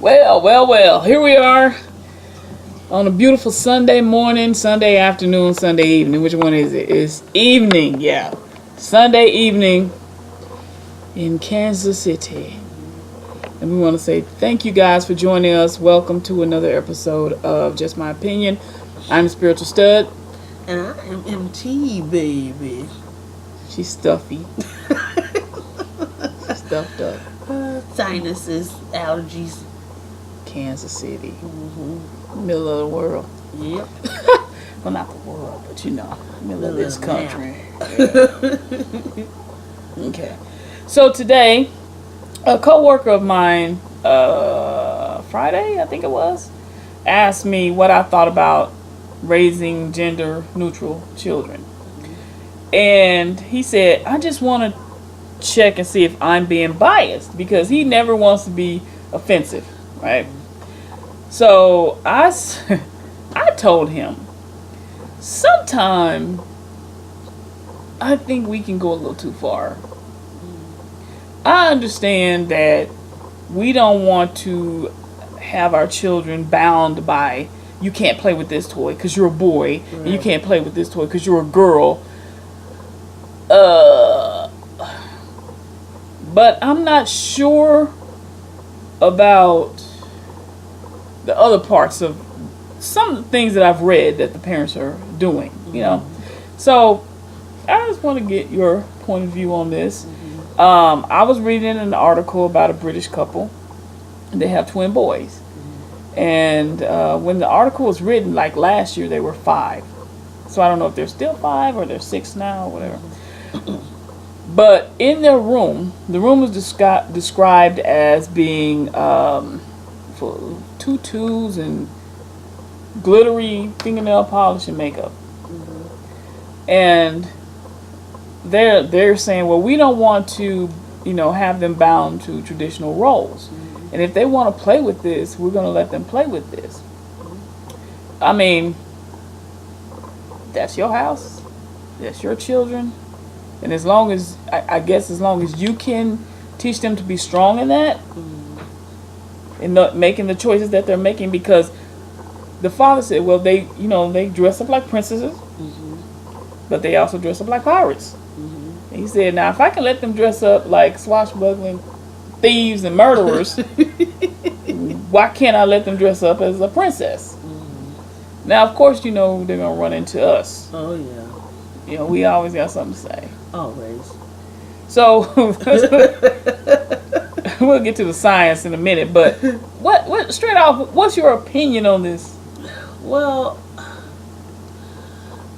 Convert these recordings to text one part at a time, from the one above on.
Well. Here we are on a beautiful Sunday morning, Sunday afternoon, Sunday evening. Which one is it? It's evening, yeah. Sunday evening in Kansas City. And we want to say thank you guys for joining us. Welcome to another episode of Just My Opinion. I'm Spiritual Stud. And I am MT, baby. She's stuffy. She's stuffed up. Sinuses, allergies. Kansas City. Middle of the world. Yep. Well, not the world, but middle of this Middle of country. Yeah. Okay. So today, a co-worker of mine, Friday, I think it was, asked me what I thought about raising gender-neutral children. And he said, I just want to check and see if I'm being biased, because he never wants to be offensive, right? So I told him, sometime I think we can go a little too far. I understand that we don't want to have our children bound by, you can't play with this toy because you're a boy, right, and you can't play with this toy because you're a girl. But I'm not sure about the other parts of some of the things that I've read that the parents are doing, So I just want to get your point of view on this. I was reading an article about a British couple. They have twin boys. And when the article was written, like last year, they were 5. So I don't know if they're still 5 or they're 6 now or whatever. But in their room, the room was described as being for tutus and glittery fingernail polish and makeup. And they're saying, well, we don't want to, have them bound to traditional roles. And if they want to play with this, we're going to let them play with this. I mean, that's your house. That's your children. And as long as, I guess as long as you can teach them to be strong in that, and not making the choices that they're making, because the father said, well, they dress up like princesses, but they also dress up like pirates. And he said, now if I can let them dress up like swashbuckling thieves and murderers, why can't I let them dress up as a princess? Now, of course, they're going to run into us. Oh, yeah. We always got something to say. Always. So, we'll get to the science in a minute, but what straight off, what's your opinion on this? Well,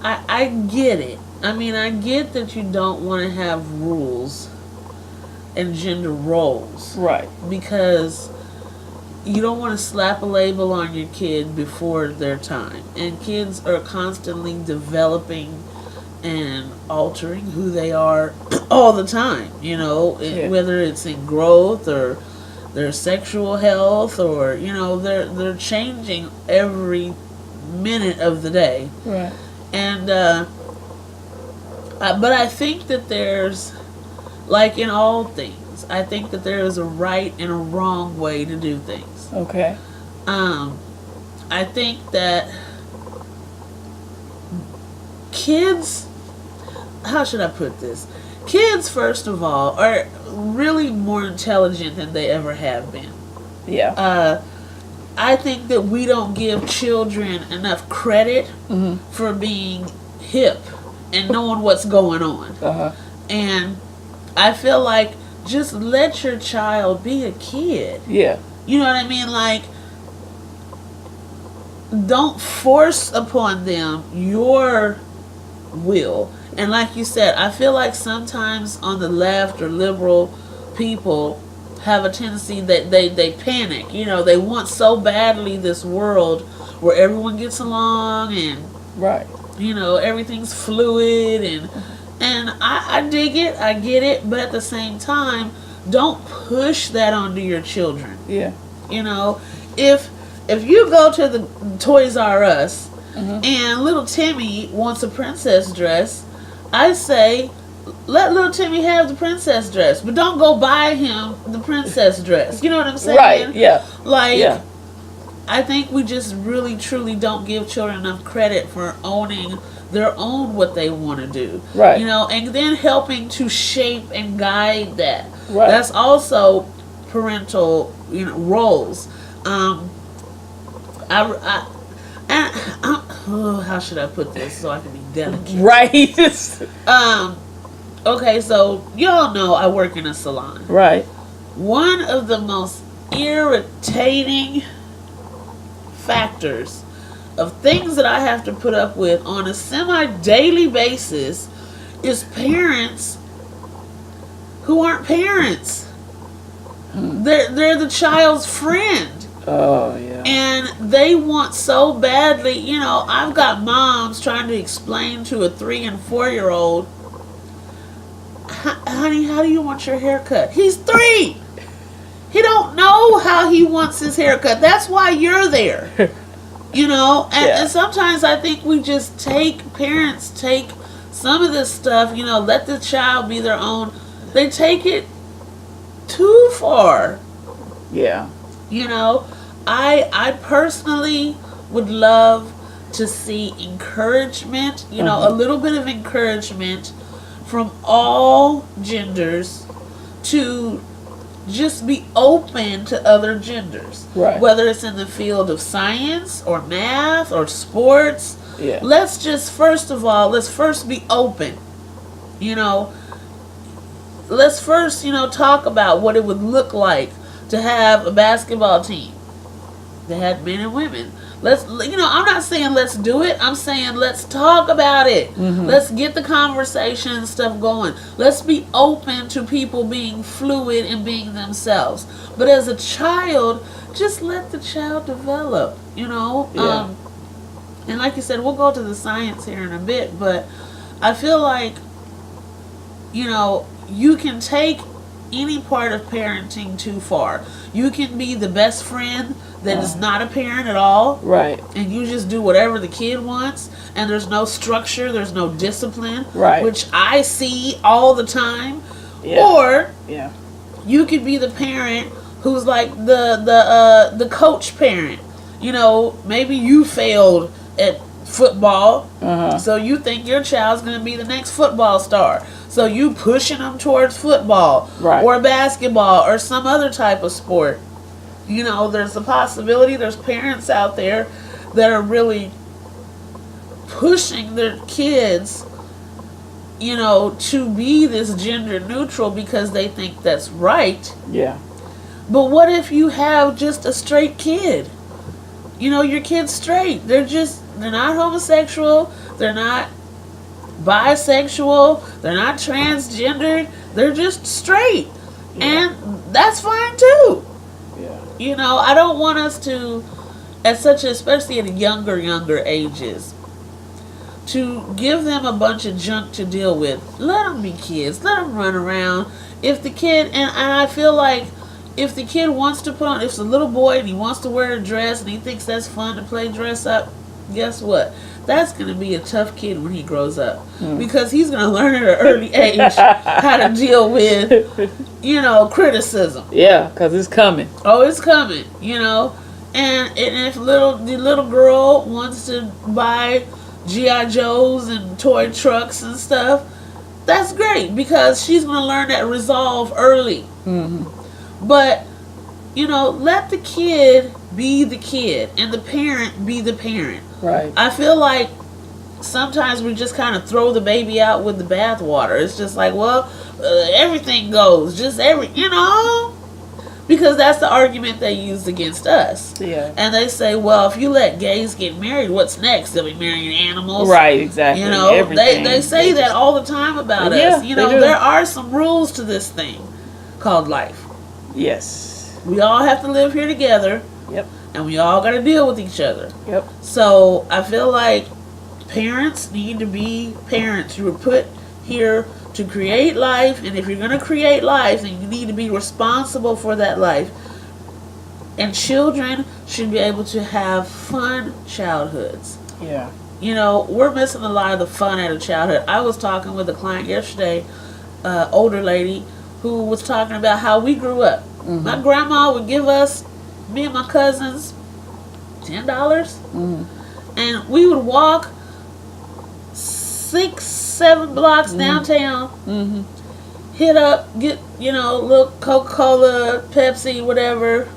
I get it. I mean, I get that you don't want to have rules and gender roles. Right. Because you don't want to slap a label on your kid before their time. And kids are constantly developing and altering who they are all the time, whether it's in growth or their sexual health, or they're changing every minute of the day. Right. And but I think that there's, like in all things, I think that there is a right and a wrong way to do things. Okay. I think that kids, how should I put this? Kids, first of all, are really more intelligent than they ever have been. Yeah. I think that we don't give children enough credit for being hip and knowing what's going on. And I feel like just let your child be a kid. Yeah. You know what I mean? Like, don't force upon them your will. And like you said, I feel like sometimes on the left or liberal people have a tendency that they panic. They want so badly this world where everyone gets along and right. Everything's fluid and I dig it, I get it, but at the same time, don't push that onto your children. Yeah. If you go to the Toys R Us and little Timmy wants a princess dress, I say, let little Timmy have the princess dress, but don't go buy him the princess dress. You know what I'm saying? Right. Yeah. Like, Yeah. I think we just really, truly don't give children enough credit for owning their own what they want to do. Right. You know, and then helping to shape and guide that. Right. That's also parental, roles. How should I put this so I can be delicate? Right. Okay, so y'all know I work in a salon. Right. One of the most irritating factors of things that I have to put up with on a semi-daily basis is parents who aren't parents. They're the child's friend. Oh, yeah. And they want so badly, I've got moms trying to explain to a 3 and 4-year-old, honey, how do you want your haircut? He's 3. He don't know how he wants his haircut. That's why you're there. And sometimes I think we just parents take some of this stuff, let the child be their own. They take it too far. Yeah. I personally would love to see encouragement, a little bit of encouragement from all genders to just be open to other genders. Right. Whether it's in the field of science or math or sports. Yeah. Let's first be open. Let's first, talk about what it would look like to have a basketball team that had men and women. I'm not saying let's do it. I'm saying let's talk about it. Mm-hmm. Let's get the conversation and stuff going. Let's be open to people being fluid and being themselves. But as a child, just let the child develop, Yeah. And like you said, we'll go to the science here in a bit, but I feel like, you can take any part of parenting too far. You can be the best friend that is not a parent at all. Right. And you just do whatever the kid wants, and there's no structure, there's no discipline. Right. Which I see all the time. Yeah. Or Yeah. you could be the parent who's like the coach parent. Maybe you failed at football, so you think your child's going to be the next football star. So you pushing them towards football, Right. or basketball, or some other type of sport. There's a possibility. There's parents out there that are really pushing their kids, to be this gender neutral because they think that's right. Yeah. But what if you have just a straight kid? Your kid's straight. They're not homosexual. They're not bisexual. They're not transgendered. They're just straight. Yeah. And that's fine too. Yeah. I don't want us to, especially at younger ages, to give them a bunch of junk to deal with. Let them be kids. Let them run around. If the kid, and I feel like if the kid wants to if it's a little boy and he wants to wear a dress and he thinks that's fun to play dress up, guess what? That's going to be a tough kid when he grows up. Because he's going to learn at an early age how to deal with, criticism. Yeah, because it's coming. Oh, it's coming, And if the little girl wants to buy G.I. Joes and toy trucks and stuff, that's great because she's going to learn that resolve early. Mm-hmm. But, let the kid be the kid and the parent be the parent. Right. I feel like sometimes we just kind of throw the baby out with the bathwater. It's just like, well, everything goes. Because that's the argument they used against us. Yeah. And they say, well, if you let gays get married, what's next? They'll be marrying animals. Right, exactly. They say that all the time about us. they do. There are some rules to this thing called life. Yes. We all have to live here together. Yep. And we all got to deal with each other. Yep. So I feel like parents need to be parents. You were put here to create life, and if you're going to create life, then you need to be responsible for that life. And children should be able to have fun childhoods. Yeah. We're missing a lot of the fun out of childhood. I was talking with a client yesterday older lady who was talking about how we grew up. My grandma would give us, me and my cousins, $10, and we would walk 6-7 blocks downtown, hit up, get little Coca-Cola, Pepsi, whatever,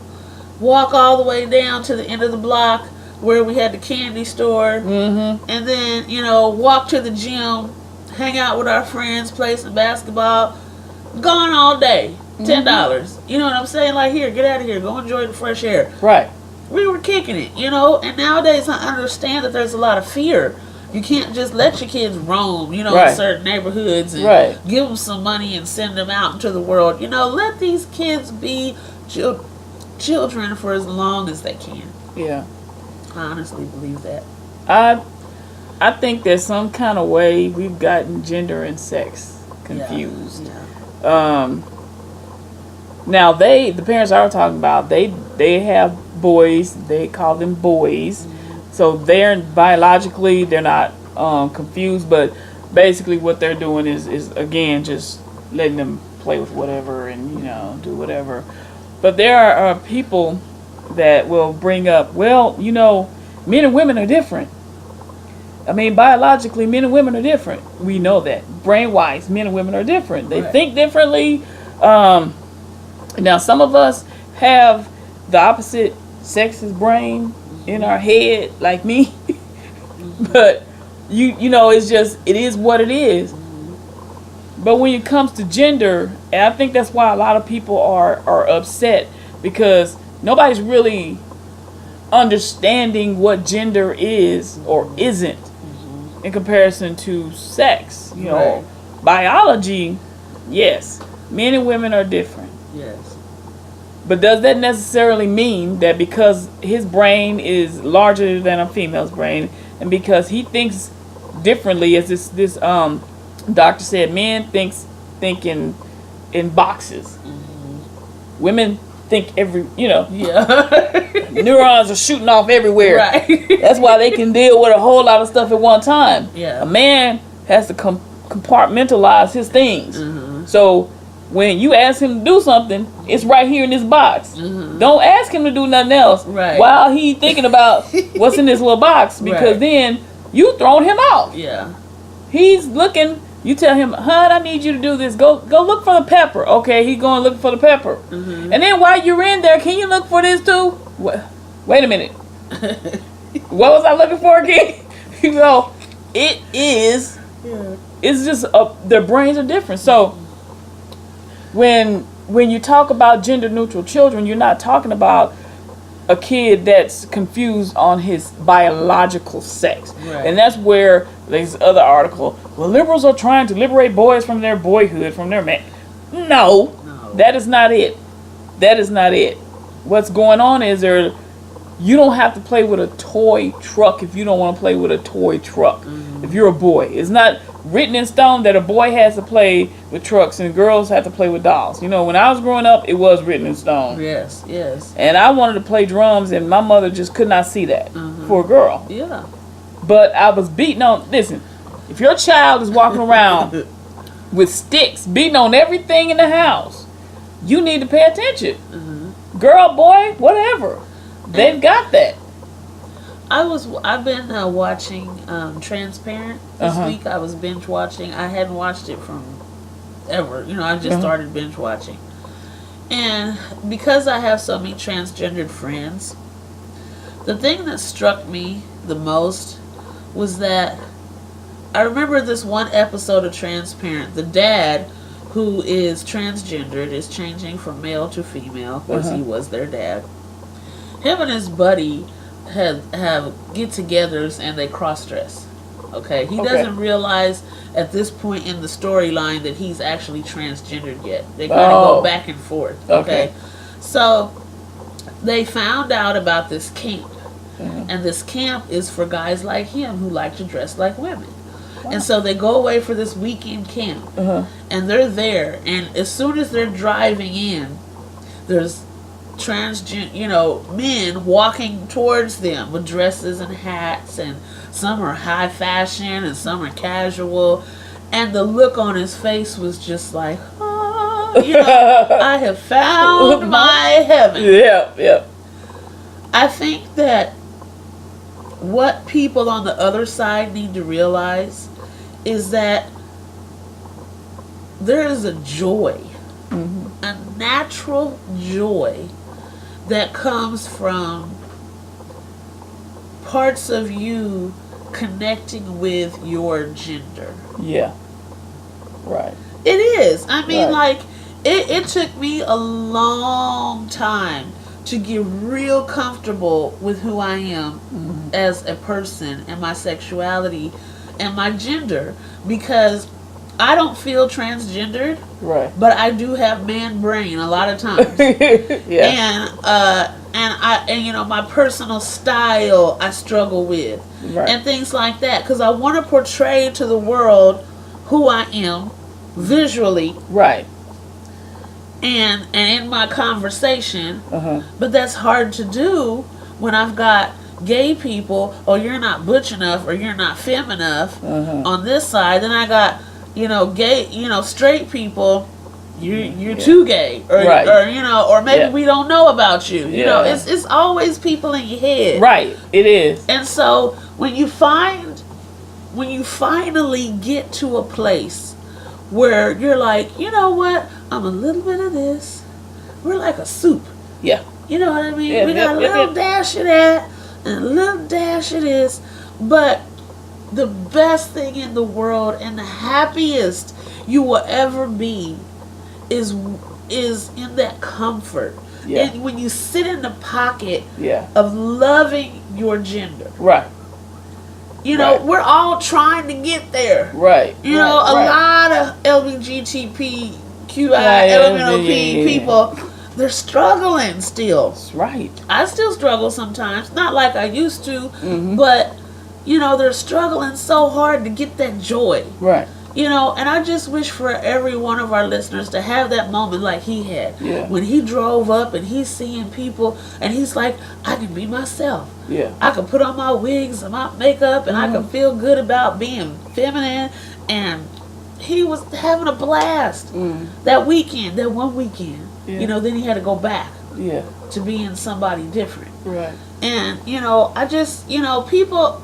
walk all the way down to the end of the block where we had the candy store, and then walk to the gym, hang out with our friends, play some basketball, gone all day. $10. You know what I'm saying? Like, here, get out of here, go enjoy the fresh air. Right. We were kicking it, and nowadays I understand that there's a lot of fear. You can't just let your kids roam, in certain neighborhoods and give them some money and send them out into the world. Let these kids be children for as long as they can. Yeah. I honestly believe that. I think there's some kind of way we've gotten gender and sex confused. Yeah. Now the parents I was talking about, they have boys, they call them boys. So they're biologically they're not confused, but basically what they're doing is again just letting them play with whatever and do whatever. But there are people that will bring up, well, men and women are different. I mean, biologically, men and women are different. We know that. Brain-wise, men and women are different. They think differently. Now, some of us have the opposite sex's brain in our head, like me. But, it is what it is. But when it comes to gender, and I think that's why a lot of people are upset, because nobody's really understanding what gender is or isn't in comparison to sex. Biology, yes, men and women are different. Yes. But does that necessarily mean that because his brain is larger than a female's brain, and because he thinks differently, as this doctor said, men think in boxes. Women think neurons are shooting off everywhere. Right. That's why they can deal with a whole lot of stuff at one time. Yeah. A man has to compartmentalize his things. So when you ask him to do something, it's right here in this box. Don't ask him to do nothing else while he thinking about what's in this little box, because then you throwing him off. Yeah. He's looking. You tell him, "Hon, I need you to do this. Go look for the pepper." Okay, he's going to look for the pepper. And then while you're in there, can you look for this too? Wait a minute. What was I looking for again? It is. Yeah. It's just their brains are different. So when you talk about gender neutral children, you're not talking about a kid that's confused on his biological sex. And that's where there's other article, well, liberals are trying to liberate boys from their boyhood, from their man. No, that is not it. That is not it. What's going on is you don't have to play with a toy truck if you don't want to play with a toy truck. If you're a boy, it's not written in stone that a boy has to play with trucks and girls have to play with dolls. When I was growing up, it was written in stone. Yes, yes. And I wanted to play drums, and my mother just could not see that for a girl. Yeah. But I was beating on. Listen, if your child is walking around with sticks, beating on everything in the house, you need to pay attention. Girl, boy, whatever. They've got that. I've been watching Transparent this week. I was binge watching. I hadn't watched it from ever. I just started binge watching. And because I have so many transgendered friends, the thing that struck me the most was that I remember this one episode of Transparent. The dad, who is transgendered, is changing from male to female because he was their dad. Him and his buddy have get-togethers and they cross-dress. Okay, he doesn't realize at this point in the storyline that he's actually transgendered yet. They kind of go back and forth. Okay, so they found out about this camp, and this camp is for guys like him who like to dress like women. And so they go away for this weekend camp, and they're there. And as soon as they're driving in, there's men walking towards them with dresses and hats, and some are high fashion and some are casual. And the look on his face was just like, oh, I have found my heaven. Yep. I think that what people on the other side need to realize is that there is a joy, a natural joy that comes from parts of you connecting with your gender. Yeah. Right. It is. I mean, Right. like, it took me a long time to get real comfortable with who I am as a person and my sexuality and my gender, because I don't feel transgendered, Right. but I do have man brain a lot of times. Yeah. And my personal style I struggle with, Right. and things like that, because I want to portray to the world who I am visually Right. and in my conversation. Uh-huh. But that's hard to do when I've got gay people, oh, you're not butch enough, or you're not femme enough on this side. Then I got, gay, straight people, you're too gay, or Right. or maybe Yeah. we don't know about you. Yeah. It's always people in your head. Right. It is. And so when you finally get to a place where you're like, you know what, I'm a little bit of this. We're like a soup. Yeah. You know what I mean? Yeah, We got a yep, little yep. dash of that and a little dash of this. But the best thing in the world and the happiest you will ever be is in that comfort. Yeah. And when you sit in the pocket Yeah. of loving your gender. Right. Right. We're all trying to get there. Right. A lot of LGBTQI, LMNOP people, they're struggling still. That's right. I still struggle sometimes, not like I used to, but they're struggling so hard to get that joy. Right. And I just wish for every one of our listeners to have that moment like he had. Yeah. When he drove up and he's seeing people and he's like, I can be myself. Yeah. I can put on my wigs and my makeup and I can feel good about being feminine. And he was having a blast that weekend, that one weekend. Yeah. Then he had to go back Yeah. to being somebody different. Right. And, I just, people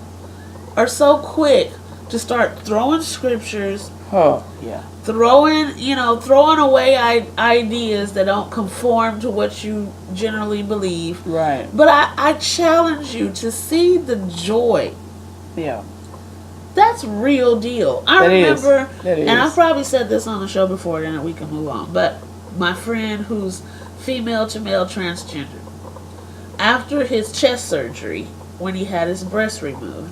are so quick to start throwing scriptures, Oh. Yeah. throwing away ideas that don't conform to what you generally believe. Right. But I challenge you to see the joy. Yeah. That's real deal. I That is. remember, That is. and I've probably said this on the show before, then we can move on. But my friend who's female to male transgender, after his chest surgery, when he had his breast removed,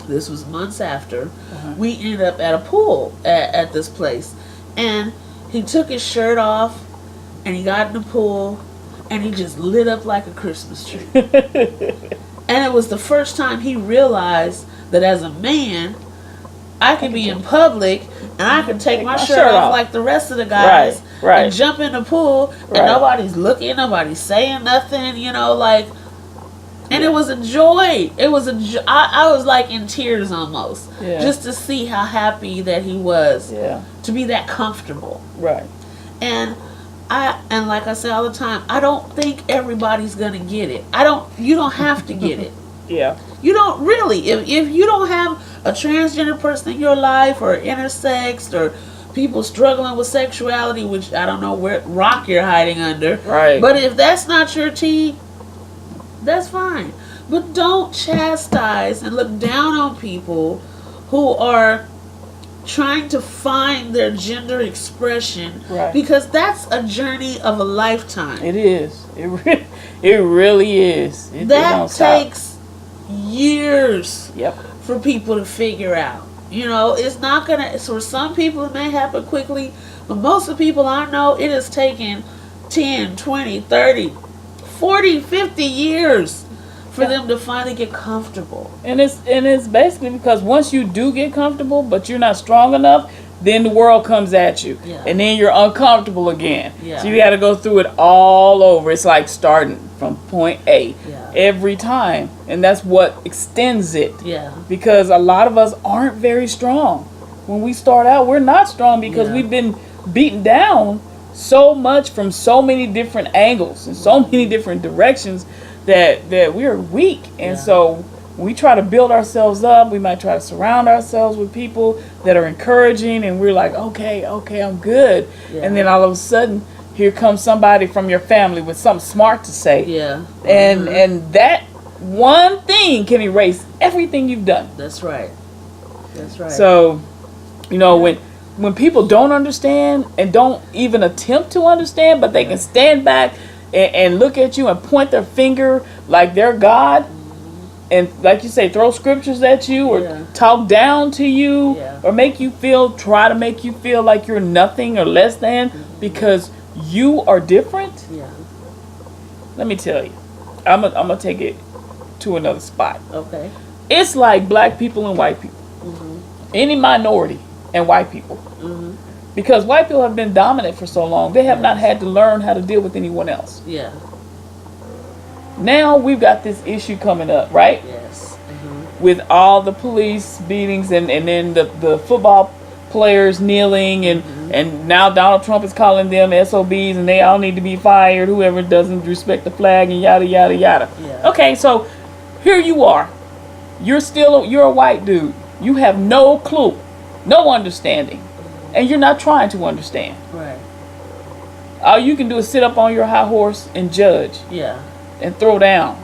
this was months after, we ended up at a pool at this place. And he took his shirt off and he got in the pool and he just lit up like a Christmas tree. And it was the first time he realized that as a man, I can be in public and I can take my shirt off like the rest of the guys Right. and jump in the pool and Right. nobody's looking, nobody's saying nothing, and it was a joy. It was I was like in tears almost, just to see how happy that he was to be that comfortable. Right. And like I say all the time, I don't think everybody's gonna get it. You don't have to get it. Yeah. You don't really. If you don't have a transgender person in your life, or intersex, or people struggling with sexuality, which I don't know what rock you're hiding under. Right. But if that's not your tea, that's fine. But don't chastise and look down on people who are trying to find their gender expression. Right. Because that's a journey of a lifetime. It is. It really is. It That don't stop. takes years Yep. for people to figure out. It's not gonna, for some people it may happen quickly, but most of the people I know, it has taken 10, 20, 30, 40, 50 years for them to finally get comfortable. And it's basically because once you do get comfortable, but you're not strong enough, then the world comes at you, Yeah. and then you're uncomfortable again. Yeah. So you got to go through it all over. It's like starting from point A every time, and that's what extends it. Yeah. Because a lot of us aren't very strong. when we start out, we're not strong because Yeah. we've been beaten down so much from so many different angles and so many different directions that we're weak. And Yeah. so we try to build ourselves up. We might try to surround ourselves with people that are encouraging, and we're like, okay, I'm good. Yeah. And then all of a sudden, here comes somebody from your family with something smart to say. Yeah. And that one thing can erase everything you've done. That's right. That's right. So, when people don't understand and don't even attempt to understand, but they can stand back and look at you and point their finger like they're God, and like you say, throw scriptures at you or Yeah. talk down to you Yeah. or try to make you feel like you're nothing or less than because you are different. Yeah. Let me tell you, I'm gonna take it to another spot. Okay. It's like black people and white people, any minority and white people, because white people have been dominant for so long. They have not had to learn how to deal with anyone else. Yeah. Now we've got this issue coming up, right? Yes. With all the police beatings and then the football players kneeling and now Donald Trump is calling them SOBs and they all need to be fired, whoever doesn't respect the flag and yada yada yada. Yeah. Okay, so here you are. You're a white dude. You have no clue, no understanding, and you're not trying to understand. Right. All you can do is sit up on your high horse and judge Yeah. and throw down.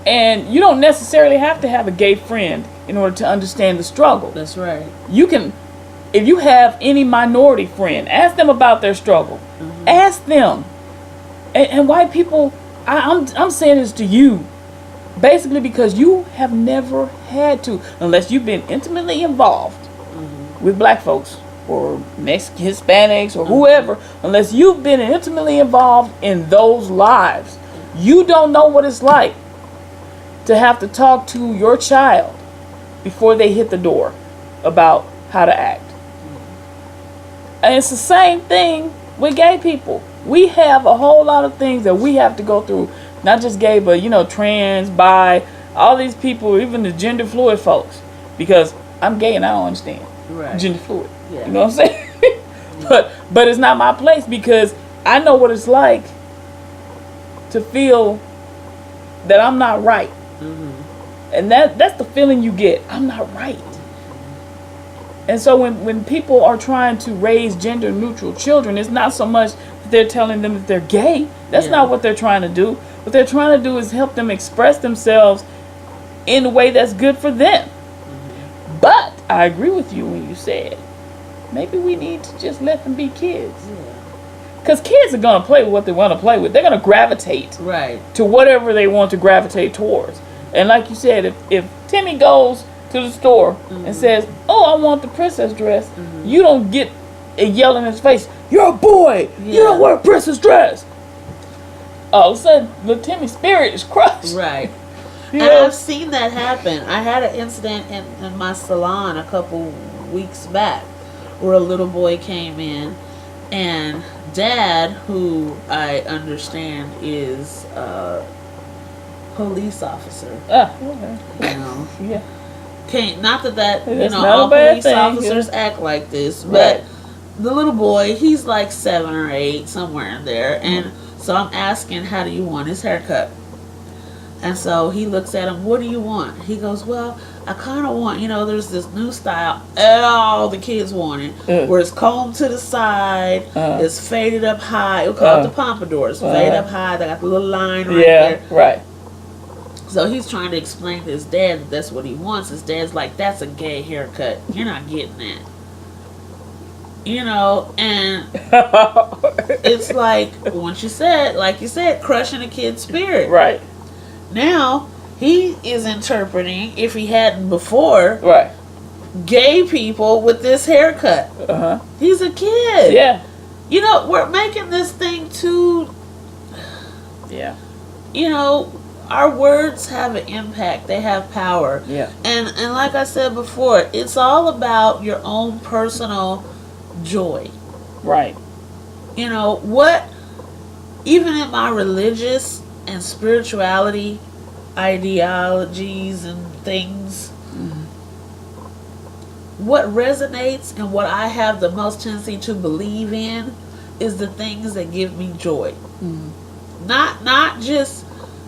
And you don't necessarily have to have a gay friend in order to understand the struggle. That's right. You can, if you have any minority friend, ask them about their struggle. Ask them. And white people, I'm saying this to you, basically because you have never had to, unless you've been intimately involved with black folks or Mexican, Hispanics or whoever, unless you've been intimately involved in those lives, you don't know what it's like to have to talk to your child before they hit the door about how to act. And it's the same thing with gay people. We have a whole lot of things that we have to go through. Not just gay, but trans, bi, all these people, even the gender fluid folks. Because I'm gay and I don't understand Right. gender fluid. Yeah. You know what I'm saying? but it's not my place because I know what it's like to feel that I'm not right. And that's the feeling you get. I'm not right. And so when people are trying to raise gender neutral children, it's not so much that they're telling them that they're gay. That's not what they're trying to do. What they're trying to do is help them express themselves in a way that's good for them. But I agree with you when you said maybe we need to just let them be kids. Because kids are going to play with what they want to play with. They're going to gravitate Right. to whatever they want to gravitate towards. And like you said, if Timmy goes to the store and says, "Oh, I want the princess dress," you don't get a yell in his face, "You're a boy! You don't wear a princess dress!" All of a sudden, little Timmy's spirit is crushed. Right. You And know? I've seen that happen. I had an incident in my salon a couple weeks back where a little boy came in and dad, who I understand is a police officer, Okay. you know, Yeah. not that That's not all a bad police thing, officers act like this, but Right. the little boy, he's like 7 or 8, somewhere in there, and so I'm asking, how do you want his haircut? And so he looks at him, what do you want? He goes, well, I kind of want, there's this new style, all the kids want it, where it's combed to the side, it's faded up high, we'll call it the pompadour, it's faded up high, they got the little line right there. Right. So he's trying to explain to his dad that that's what he wants. His dad's like, that's a gay haircut, you're not getting that. And it's like, once you said, like you said, crushing a kid's spirit. Right. Now, he is interpreting, if he hadn't before, Right. gay people with this haircut. He's a kid. Yeah. We're making this thing too, Yeah. our words have an impact. They have power. Yeah. And like I said before, it's all about your own personal joy. Right. Even in my religious and spirituality ideologies and things, what resonates and what I have the most tendency to believe in is the things that give me joy. Not just,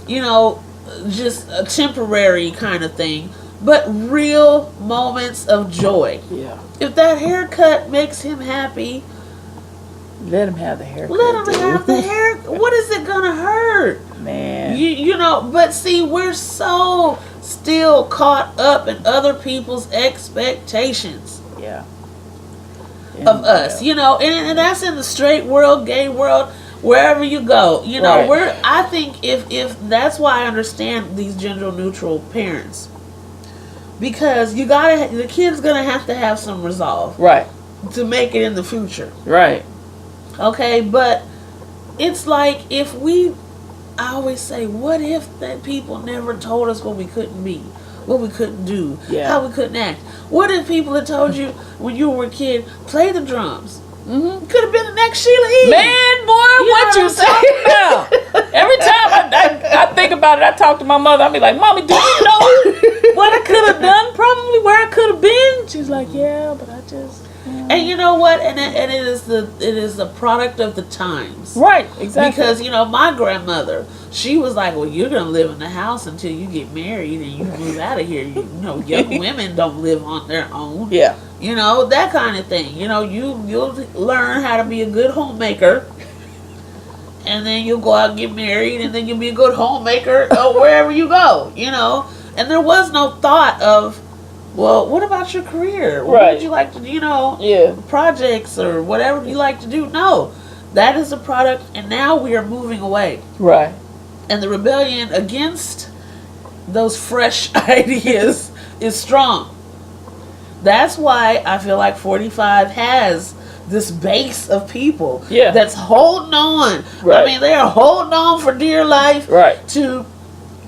you know, just a temporary kind of thing, but real moments of joy. Yeah. If that haircut makes him happy, Let him have the haircut. let him dude. have the hair. What is it gonna hurt? Man. You know, but see, we're so still caught up in other people's expectations Yeah. of us, you know, and that's in the straight world, gay world, wherever you go, you know. Right. I think if that's why I understand these gender neutral parents, because the kid's gonna have to have some resolve Right. to make it in the future, Right. okay? But it's like I always say, what if that people never told us what we couldn't be, what we couldn't do, Yeah. how we couldn't act? What if people had told you when you were a kid, play the drums? Mm-hmm. Could have been the next Sheila E. Man, boy, You what know you what I'm say now? Every time I think about it, I talk to my mother. I be like, Mommy, do you know what I could have done? Probably where I could have been. She's like, yeah, but I just. And you know what? And it is the product of the times. Right, exactly. Because, you know, my grandmother, she was like, well, you're going to live in the house until you get married and you move out of here. You know, young women don't live on their own. Yeah. You know, that kind of thing. You know, you'll learn how to be a good homemaker. And then you'll go out and get married. And then you'll be a good homemaker wherever you go. You know. And there was no thought of, well, what about your career? What Right. would you like to, you know, Yeah. projects or whatever you like to do? No. That is a product. And now we are moving away. Right. And the rebellion against those fresh ideas is strong. That's why I feel like 45 has this base of people that's holding on. Right. I mean, they are holding on for dear life to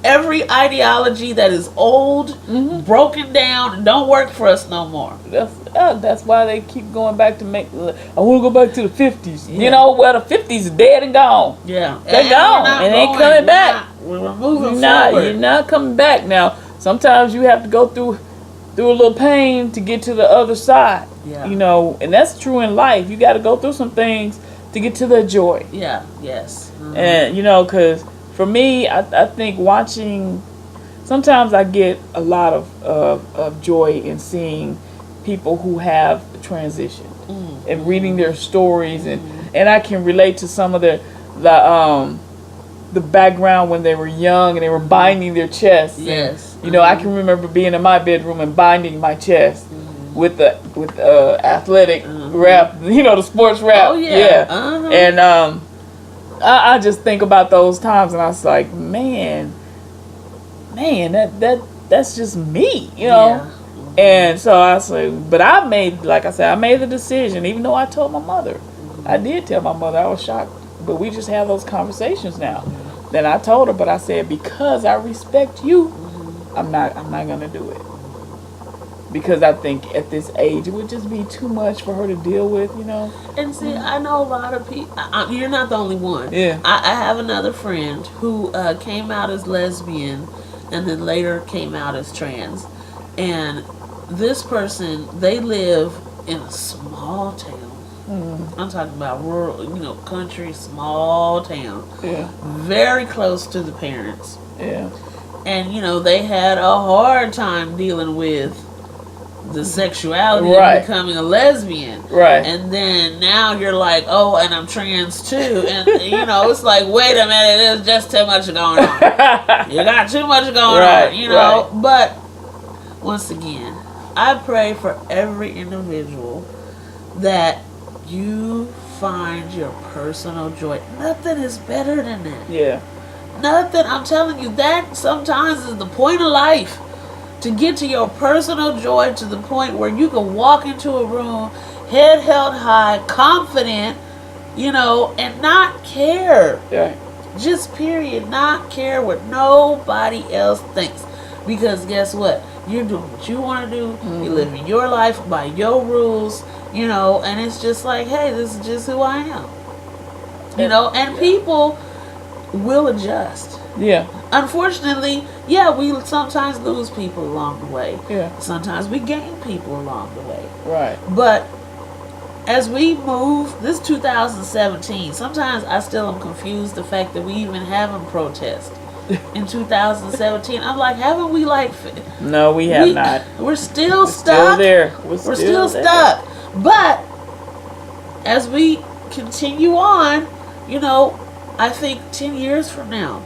every ideology that is old, broken down, and don't work for us no more. That's why they keep going back to make. I want to go back to the 50s. Yeah. You know, well, the 50s is dead and gone. Yeah, They're gone, and they ain't coming back. We're moving You're forward. not coming back now. Sometimes you have to go through a little pain to get to the other side. Yeah. You know, and that's true in life. You got to go through some things to get to the joy. Yeah. Yes. Mhm. And you know, because for me, I think watching. Sometimes I get a lot of joy in seeing people who have transitioned and reading their stories, and I can relate to some of the background when they were young and they were binding their chests. Yes. And, you know, I can remember being in my bedroom and binding my chest with the athletic wrap, you know, the sports wrap. Oh yeah. And I just think about those times and I was like, man, that's just me, you know. Yeah. And so I said, but I made the decision, even though I told my mother. I did tell my mother. I was shocked. But we just have those conversations now. Then I told her, but I said, because I respect you, I'm not going to do it. Because I think at this age, it would just be too much for her to deal with, you know. And see, I know a lot of people. You're not the only one. Yeah. I have another friend who came out as lesbian and then later came out as trans. And this person, they live in a small town. I'm talking about rural, you know, country, small town. Yeah. Very close to the parents. Yeah. And, you know, they had a hard time dealing with the sexuality Right. of becoming a lesbian. Right. And then now you're like, oh, and I'm trans too. And, you know, it's like, wait a minute, there's just too much going on. You got too much going on, you know. Right. But, once again, I pray for every individual that you find your personal joy. Nothing is better than that. Yeah. Nothing. I'm telling you, that sometimes is the point of life. To get to your personal joy to the point where you can walk into a room, head held high, confident, you know, and not care. Yeah. Just period. Not care what nobody else thinks. Because guess what? You're doing what you want to do. You're living your life by your rules, you know, and it's just like, hey, this is just who I am. You know, and people, we'll adjust. Yeah. Unfortunately, yeah, we sometimes lose people along the way. Yeah. Sometimes we gain people along the way. Right. But as we move, this 2017, sometimes I still am confused the fact that we even having protests in 2017. I'm like, haven't we No, we have not. We're still We're stuck. still there. We're still stuck. But as we continue on, I think 10 years from now,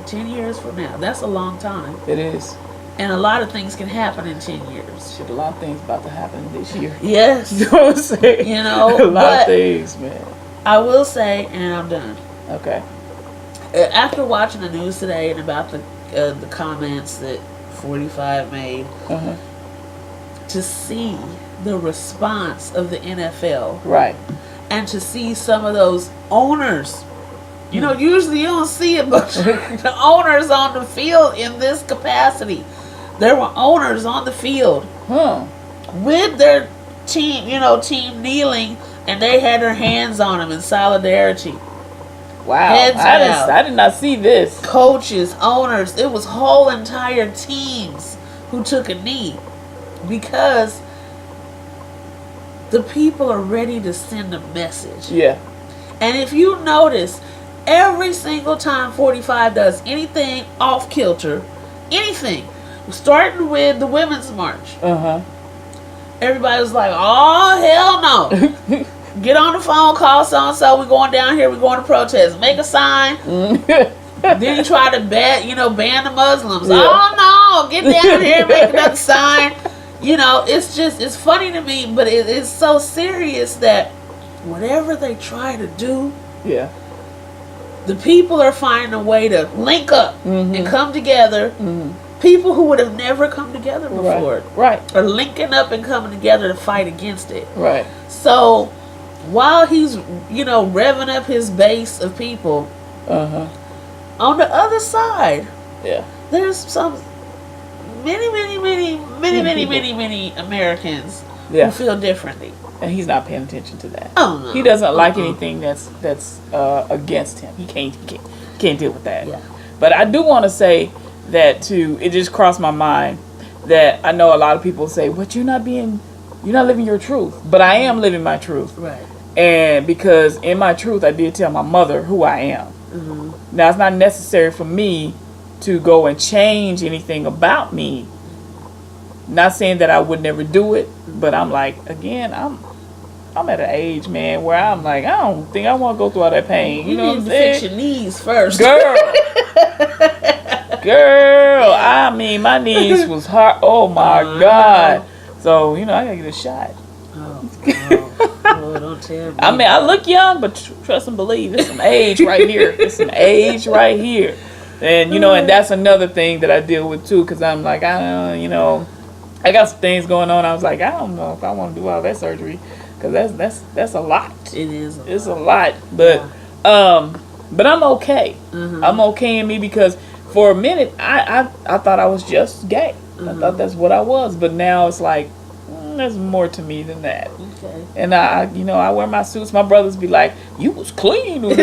10 years from now, that's a long time. It is. And a lot of things can happen in 10 years. Shit, a lot of things about to happen this year. Yes. You know what I'm saying? A lot of things, man. I will say, and I'm done. Okay. After watching the news today and about the comments that 45 made, Uh-huh. to see the response of the NFL, Right. and to see some of those owners, usually you don't see it, but the owners on the field in this capacity, there were owners on the field Huh. with their team, team kneeling, and they had their hands on them in solidarity. Wow. Heads out. I did not see this. Coaches, owners, it was whole entire teams who took a knee because the people are ready to send a message. Yeah. And if you notice, every single time 45 does anything off kilter, anything, starting with the Women's March, Uh-huh. everybody was like, oh, hell no. Get on the phone, call so-and-so, we're going down here, we're going to protest. Make a sign. Then you try to ban the Muslims. Yeah. Oh, no, get down here, make another sign. It's funny to me, but it's so serious that whatever they try to do, Yeah. the people are finding a way to link up and come together. Mm-hmm. People who would have never come together before Right. are linking up and coming together to fight against it. Right. So while he's, revving up his base of people, Uh-huh. on the other side, Yeah. there's some many Americans Yeah. who feel differently. And he's not paying attention to that. Oh no, He doesn't like anything that's against him. He can't deal with that. Yeah. But I do want to say that too. It just crossed my mind that I know a lot of people say, "But you're not living your truth." But I am living my truth, Right. and because in my truth, I did tell my mother who I am. Mm-hmm. Now it's not necessary for me to go and change anything about me. Not saying that I would never do it, but I'm like, again, I'm at an age, man, where I'm like, I don't think I want to go through all that pain. You know what I'm need to saying? fix your knees first, Girl, I mean, my knees was hard. Oh my God. So, I gotta get a shot. Oh, don't tell me. I mean, I look young, but trust and believe, there's some age right here. There's some age right here. And, and that's another thing that I deal with too, because I'm like, I got some things going on. I was like, I don't know if I want to do all that surgery, because that's a lot. It is. It's a lot. But, but I'm okay. Mm-hmm. I'm okay in me, because for a minute, I thought I was just gay. I thought that's what I was. But now it's like, there's more to me than that. Okay. And I wear my suits. My brothers be like, "You was clean, you was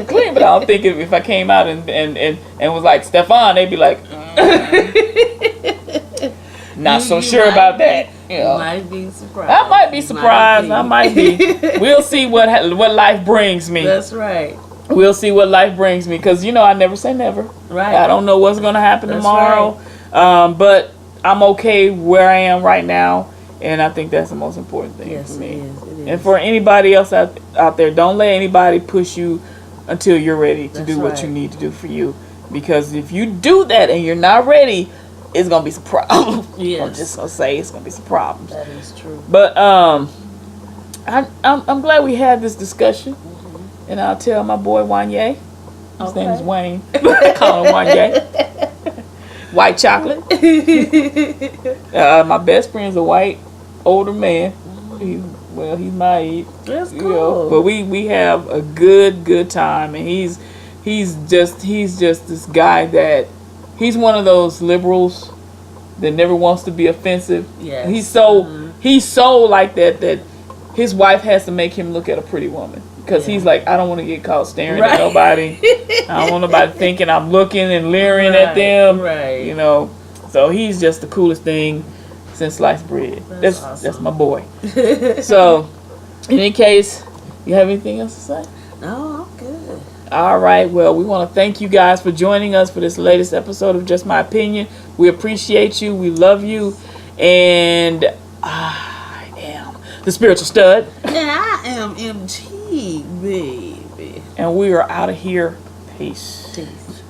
clean." But I don't think if I came out and was like Stefan, they'd be like, not so sure about that. You might be surprised. I might be surprised. I might be. We'll see what life brings me. That's right. We'll see what life brings me, because I never say never. Right. I don't know what's gonna happen That's tomorrow. But I'm okay where I am right now, and I think that's the most important thing Yes, for me. it is. And for anybody else out there, don't let anybody push you until you're ready to do what you need to do for you. Because if you do that and you're not ready, it's gonna be some problems. Yes. I'm just gonna say it's gonna be some problems. That is true. But I'm glad we had this discussion, and I'll tell my boy Wanye. His name is Wayne. I call him Wanye. White chocolate. My best friend's a white older man. He's my age. That's cool. But we have a good time, and he's just this guy that he's one of those liberals that never wants to be offensive. Yes. He's so like that his wife has to make him look at a pretty woman. because he's like, I don't want to get caught staring Right. at nobody. I don't want nobody thinking I'm looking and leering at them. Right. You know, so he's just the coolest thing since sliced bread. That's That's awesome. my boy. So, in any case, you have anything else to say? No, I'm good. All right. Well, we want to thank you guys for joining us for this latest episode of Just My Opinion. We appreciate you. We love you. And I am the spiritual stud. And I am MT, baby. And we are out of here. Peace. Peace.